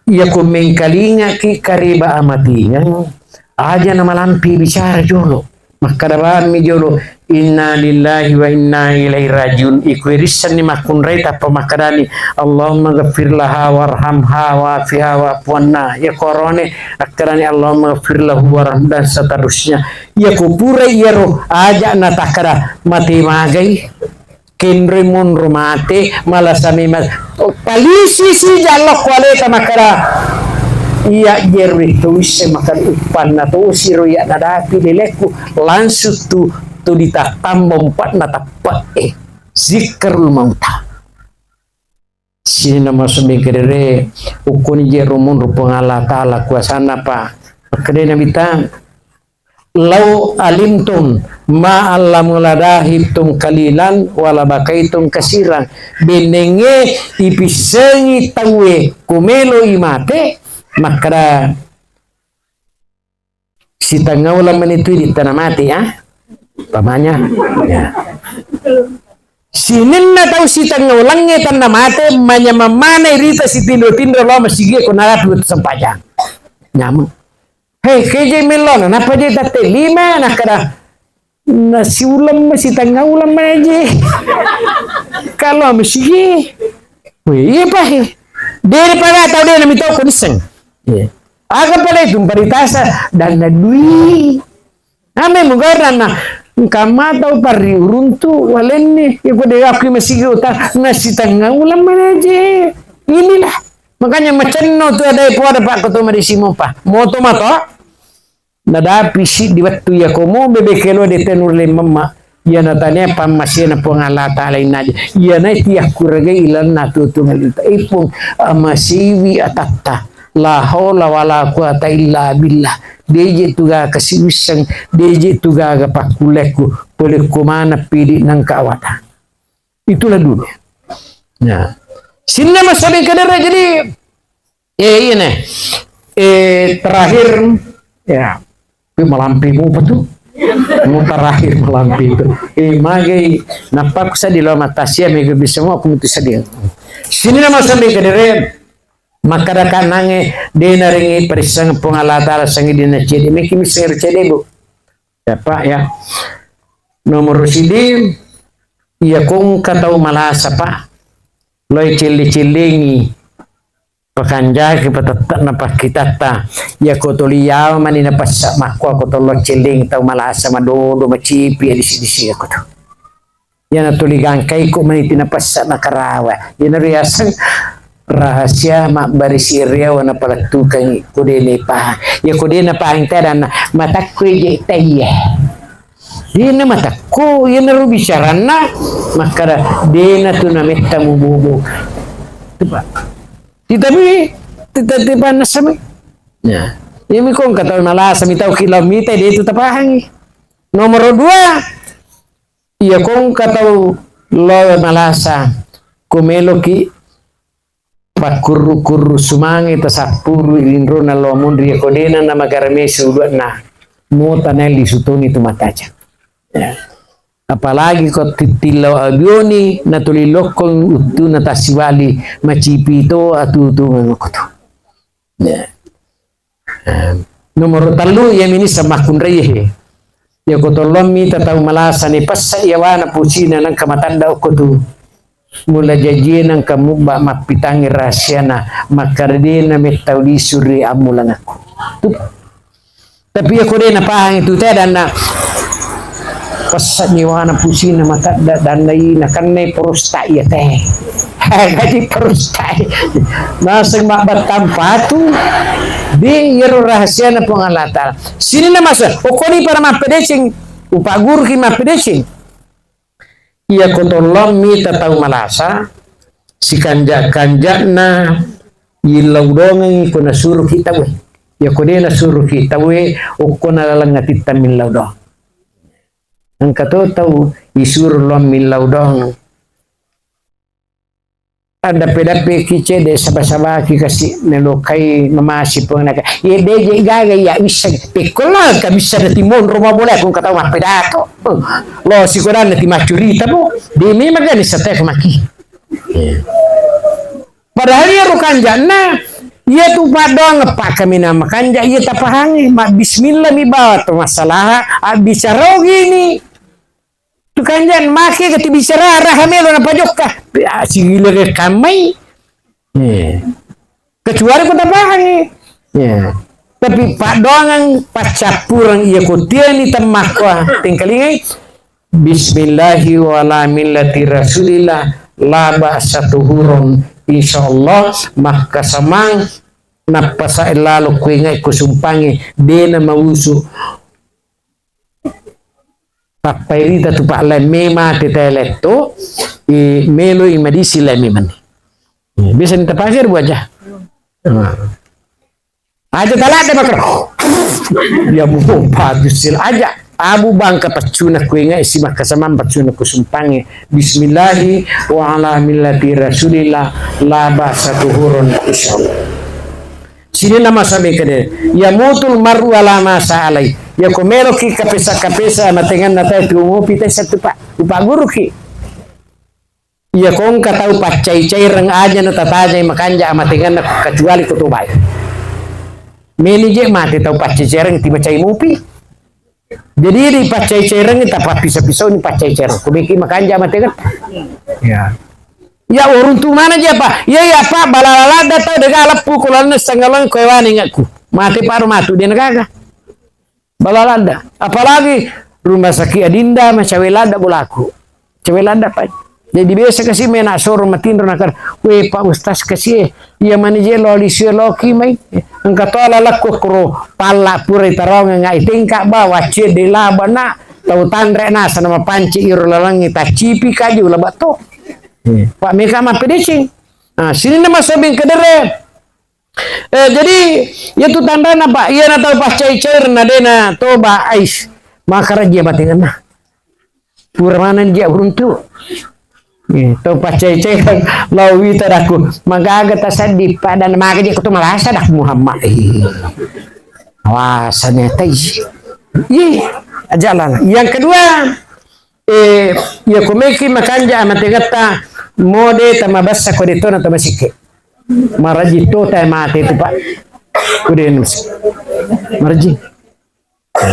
ya ko mengkalinga ki kariba amatinya aja na malampi bicara jolo makadaban mi jolo inna lillahi wa inna ilaihi rajiun ikwirisan ni makun reta pamakadani Allahumma ghafir laha warhamha wa fiha wa puanna ya korone akarani Allahumma ghafir lahu warham dan seterusnya ya kupure ya roh aja na takara mati magai kenre mon rumate malasami mas palisi si jalok wale tamakara iya jerwi tuise makan upan na to siro ya nadapi leleku langsung tu ditatam bompat na tapat zikrul mauta sini nama sumbi kedere ukun je rumun rupang Allah Ta'ala kuasana pa kedere nabita lau alimtum ma allamul adahibtum kalilan wala bakaitum kasiran benenge ipisengi tawe kumelo imate makara si tangaulan manitu di tanah mati ya pamanya ya sinin na tahu si tangaulannya tanah mati manyamamane rita si tindo lo masige ko naraput sampajang nyamuk hei keje melon napa je tate lima nakara nasi ulam masih tangaulan aja kalau masige iya pak dari pada tahu dia namanya tahu konseng agak pada itu paritasa dan nadui ame mugarana kama tahu pari uruntu walenne ya kode aku masih utar nasi tangga ulam aja inilah makanya macam no tu ada pak ketua di simopa moto mato nada pisi di waktu ya komo bebe kelo de tenur le mama ya natanya pam masih na pong Allah Ta'ala inaja ya na tiak kurage ilan natutu ngalita ipong amasiwi atatta la haula wala quwata illa billah deje tuga kasiwisang deje tuga pakuleku boleh kumana pilih nang kawata itulah dulu nah sinna masalah kadara jadi iya nih terakhir ya malampi mo pa to mo terakhir malampi to magay napak sa dilo matasya may gabi sa mo kung sa dia sini na masabi ka dire makadakan nange de na ringi perisang pengalatara sangi dina cedi may kimisir cedi bu ya pak ya nomor sidi ya kung kataw malasa pa loy cili-cilingi pakanja ki patatak na pakitata ya kotoliyaw manina pasa makwa kotolo ciling taw malasa madodo macipi disi ako to yan natuligang kay ko maniti na pasa nakarawa yan riasang rahasia mak barisi riaw na palagtukang kudele pa ya kudena pa ang tadan matakwi je taye dia na matakko yan na bicara na makara dia na tu na metta mububu tiba Titabi panas sa may. Ya. Yung kong kataw malasa mitaw kilomita dito tapahangi. Nomor 2. Iya kong kataw lo malasa kumelo ki pakuru sumangi tasapuru ilindro na lo mundri kodena na magarame sudah na mota na lisutoni tumataja. Ya. Apalagi kau titilaw abioni na tulilokong utu na tasiwali macipito atutu ngakoto. Ya. Nomor 3 yang ini sama kunrehe. Ya kotolomi tatau malasa ni passa yawana pusina nang kamatanda okotu. Mula jaji nang kamu ba mapitangi rahasia makardena metau di suri amulan aku. Tapi aku dena pahang itu teh dan pasa niwana pusina mata dan na kanay prosta iya teh gaji prosta masang mabat tampatu di yero rahasia na pengalatan sini na masuk okoni para mapedesing upagur ki mapedesing iya kotolom mi tatau malasa si kanja na ilaw dong ko na suruh kita we ya ko na suruh kita we ukona lang ngatitan min law dong ang katotaw isur lom milaw dong ada pedape kice de sabah-sabah ki kasi nelokay mamasi po naka ye deje gaga ya bisa pekola ka bisa na timon rumah boleh kung kataw mah pedato lo sikuran na timacurita mo di mi magani sa tek maki padahal ya rukanja na ia tu padang apa kami nama kanja ia tapahangi mak bismillah mi bawa tu masalah bicara gini tu kanjan make kati bicara rahamelo na pajokka sigila ke kamay kecuali ko tapahangi tapi padang ang pacapurang ia kutiani tamakwa tingkalingay bismillahi wa ala millati rasulillah la ba'sa tuhurun insyaallah maka samang napasa ilalo kuingay kusumpangi dena mausu papairita tu pak lemme mate teleto i melo i medisi lemme man bisa nita pasir bu aja aja talade makro ya bu padusil aja abu bangka pacuna kuinga isi makasamam pacuna kusumpangi bismillahi wa ala millati rasulillah la ba'sa tuhurun insyaallah sini nama sabi kade ya mutul maru ala masa alai ya komero ki kapesa matengan nata tu ngopi teh satu pak upa guru ki ya kong katau pacai-cai reng aja na tataja makanja matengan kecuali kutubai meni je mati tau pacai reng tiba cai ngopi jadi di pacai reng tapa pisau-pisau ni pacai reng kubiki makanja matengan ya urun tu mana aja pak ya pak balalala datang dengan alap pukulan senggalang kewani ngaku mati paru matu dia nagaga balalada apalagi rumah sakit adinda macawelada bolaku cewelada pak jadi biasa kasih mena soro matin nakar we pak ustaz kasih ya manaje lo lisio loki mai engka tola lakku kro pala pura tarong ngai tingkak bawa ce de labana tau tandre nasa nama panci iro lalangi ta cipi kaju labato Pak Meka mah pedesing. Nah, sini nama sabing kedere. Jadi itu tanda apa? Ia na tahu pas cair na dena toba ais. Maka raja batingan nah. Purmanan dia beruntu. Ito pacay-cay lawi tadaku magaga ta sadi pada maga di kutu malasa dak Muhammad awasannya tay jalan. Yang kedua ya kumeki makanja amategata mode tamabassa kodetona tamasike maraji to ta mate itu pak kuden maraji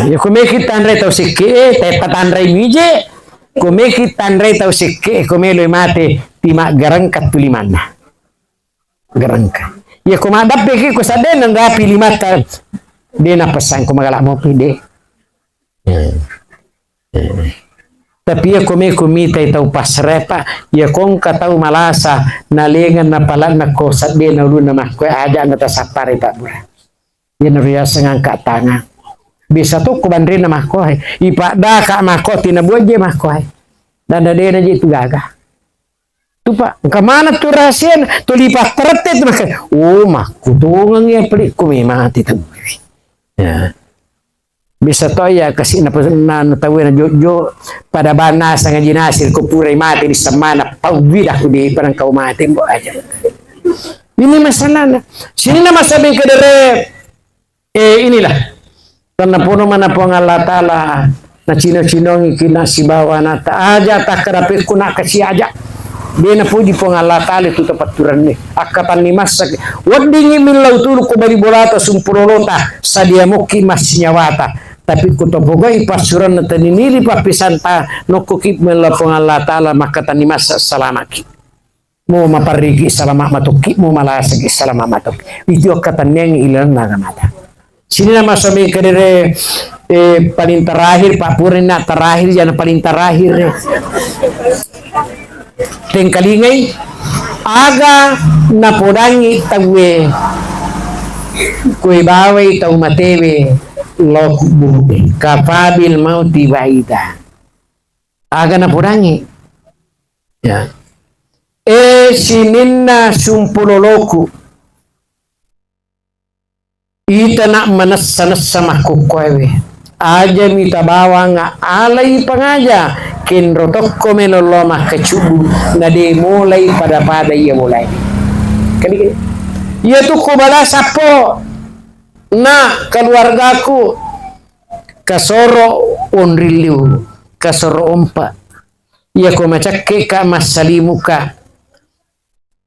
ya kumeki tanre tau sikke te patandre mije kumeki tanre tau sikke kumelo mate timak garangkat tulimanna garangka ya kumadap peki kusaden nang rapi limata dena pesan kumagalak mo pide tapi ya kumita itau pasrepa ya kong katau malasa nalengan na pala na ko sa de na luna mah ko aja na ta sapare pak bura ya nariya ngangkat tangan bisa tuh ko bandre na mah ko ipada ka mah ko tinabuaje mah ko dan ada na itu gaga tu pak kemana tuh rahasia tuh lipat tertet mah oh mah kutungang ya pelik ko mati tu ya bisa toh ya kasih na tahu na jojo pada bana sangat jinasir ko purai mati di semana paubidah ko di parang kau mati mo aja ini masalah sini nama sabi kedere inilah karena puno mana po ng Allah Ta'ala na chino-chinong ikinasibawa na ta aja tak kerapit ko na kasi aja dia na puji po ng Allah Ta'ala itu tepaturan ni akatan ni masak wadingi min lautulu ko bari bolata sumpurolota sadia muki mas nyawata tapi kutopogai pasuran na taninili papisanta no kukip melapong Allah Ta'ala maka tani masa salamaki mo maparigi salama matuki mo malasagi salama matuki itu kata neng ilang nagamata sini nama sabi kadere paling terakhir Pak Purin na terakhir jangan paling terakhir tengkalingai aga napodangi tagwe kue bawai tau matewe lokbu kapabil mauti baida aga napodangi ya sininna sumpuloloku ita nak manassa-nassa mahkukwewe aja mita bawa nga alay pangaja kinrotok ko melolomah kecubu na de mulai pada iya mulai kali iya tuh ko balas apo na keluargaku kasoro onriliu kasoro ompa iya ko macakke ka masalimuka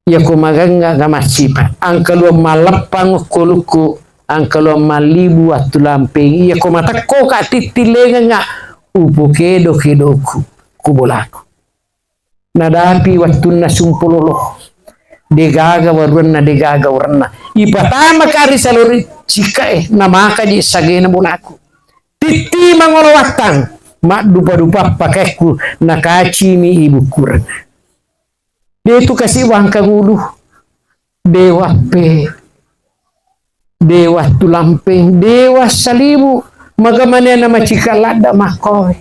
iya ko maganga ka masipa ang kalua malapang kuluku ang kalua malibu atu lamping iya ko matakko ka titilenga nga upo kedo-kedoku kubolaku nadapi waktu na sumpulolo degaga warna degaga warna ipatama kari saluri cika namaka di sagena bolaku titi mangolo watang mak dupa-dupa pakaiku nakaci mi ibu kurang dia itu kasih uang kangulu dewa pe dewa tulamping dewa salimu magamane nama cika lada makoy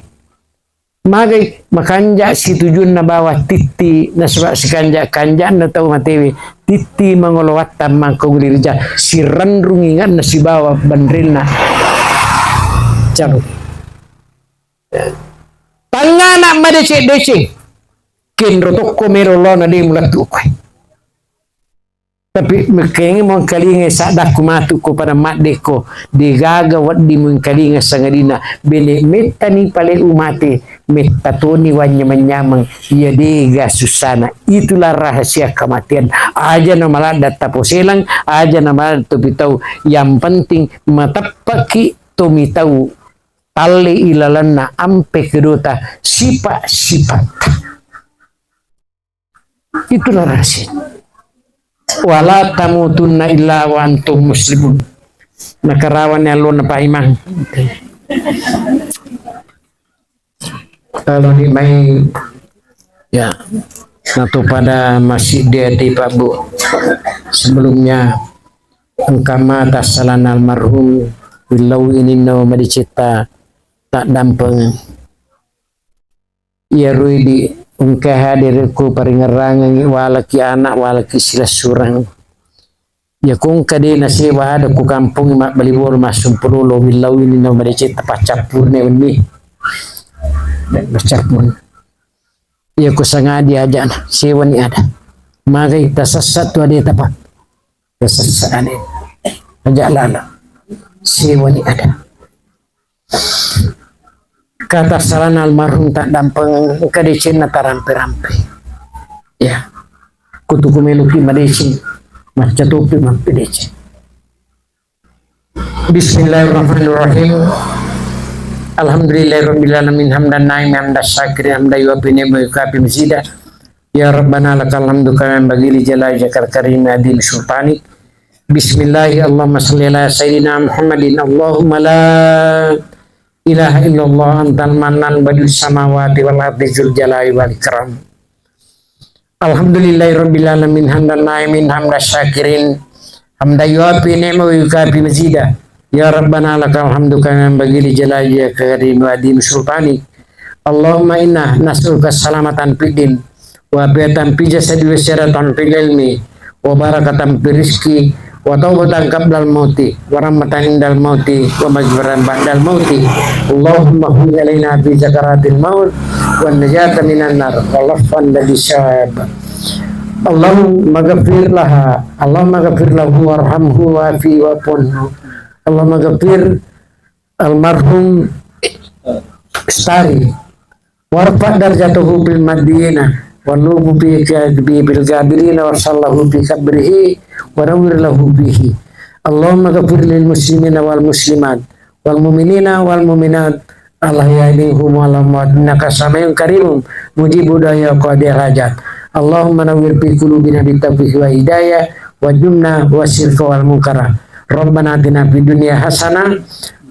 magai makanja si tujun na bawa titi na si kanja na tau matewi titi mangolowatan mangkogulirja si randrungingan na si bawa bandril na caro tangana madece kinrotok ko merolo na di mulat ukoy tapi mekenge mo kalinga sa dakumatu ko para madeko di gagawat di mo kalinga sa ngadina bene metani pale umate metatoni wanya manyamang iya dega susana itulah rahasia kematian aja na malada taposelang aja na malada tupitaw yang penting matapaki tumitau tali ilalan na ampe kedota sifat itulah rahasia wala tamutunna illa wa antum muslimun nakarawan yang lo napaimang kalau di main ya satu pada masjid dia di Pak Bu sebelumnya engkama tasalan almarhum bilau ini no madicita tak dampeng ia rui di ungkah hadirku paringerangan walaki anak walaki sila surang ya kung kade na sewa ada ku kampung mak balibor masum pululo bilau ini no madicita pacapur ne uni dan bercapun Ya kusangadi aja na siwan ni ada. Magay tasasat wa di tapat. Tasasaan ni. Aja lala. Siwan ni ada. Kata salan almarhum tak dampeng kadecin na tarampe-rampe. Ya. Kutuku meluki madecin. Macam topi mampedecin. Bismillahirrahmanirrahim. Alhamdulillahirrabbilalamin hamdan naim hamdan syakir hamdan yuafi ni'ma yukafi mazida. Ya Rabbana lakal hamdu kama yanbaghi li jalali wajhikal karim adil sultanik. Bismillahi Allahumma salli ala sayyidina Muhammadin. Allahumma la ilaha illallah antal mannan badius samawati wal ardi dzul jalali wal ikram. Alhamdulillahirrabbilalamin hamdan naimin hamdan syakirin hamdan yuafi ni'ma yukafi mazida. Ya Rabbana lakal hamdu kama yanbaghi li jalali wajhikal karim adil sultanik. Allahumma inna nas'aluka salamatan fid din wa afiatan fi jasadi wa syaratan fil ilmi wa barakatan fi rizqi wa taubatan qabla al-mauti wa rahmatan indal mauti wa maghfiratan ba'dal mauti. Allahumma hu alaina fi zakaratil maut wa najata minan nar wa lafan ladhi syab. Allahumma ghafir laha Allahumma ghafir lahu warhamhu wa afi wa punhu. Allahumma ghafir almarhum Stari warfa darjatuhu bil madinah wa nubu bi bil gabirina wa sallahu bi kabrihi wa rawir lahu bihi. Allahumma ghafir lil muslimina wal muslimat wal mu'minina wal mu'minat Allah ya'inhum wa lam innaka samiun karim mujibu da'ya qadir hajat. Allahumma nawwir fi qulubina bit tawfiq wa hidayah wa jumna wa sirka wal munkara. Rabbana atina fid dunya hasanah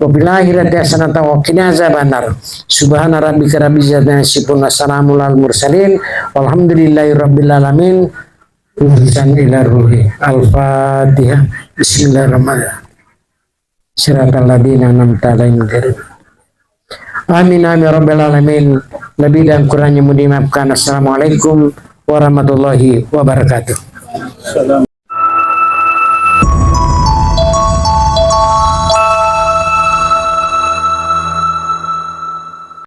wa fil akhirati hasanah wa qina azabannar. Subhana rabbika rabbil izzati amma yasifun wa salamun alal mursalin walhamdulillahi rabbil alamin. Urusan ila ruhi. Al-Fatihah. Bismillahirrahmanirrahim. Siratal ladzina an'amta alaihim ghairil Amin amin rabbil alamin. Lebih dan kurangnya mohon dimaafkan. Assalamualaikum warahmatullahi wabarakatuh.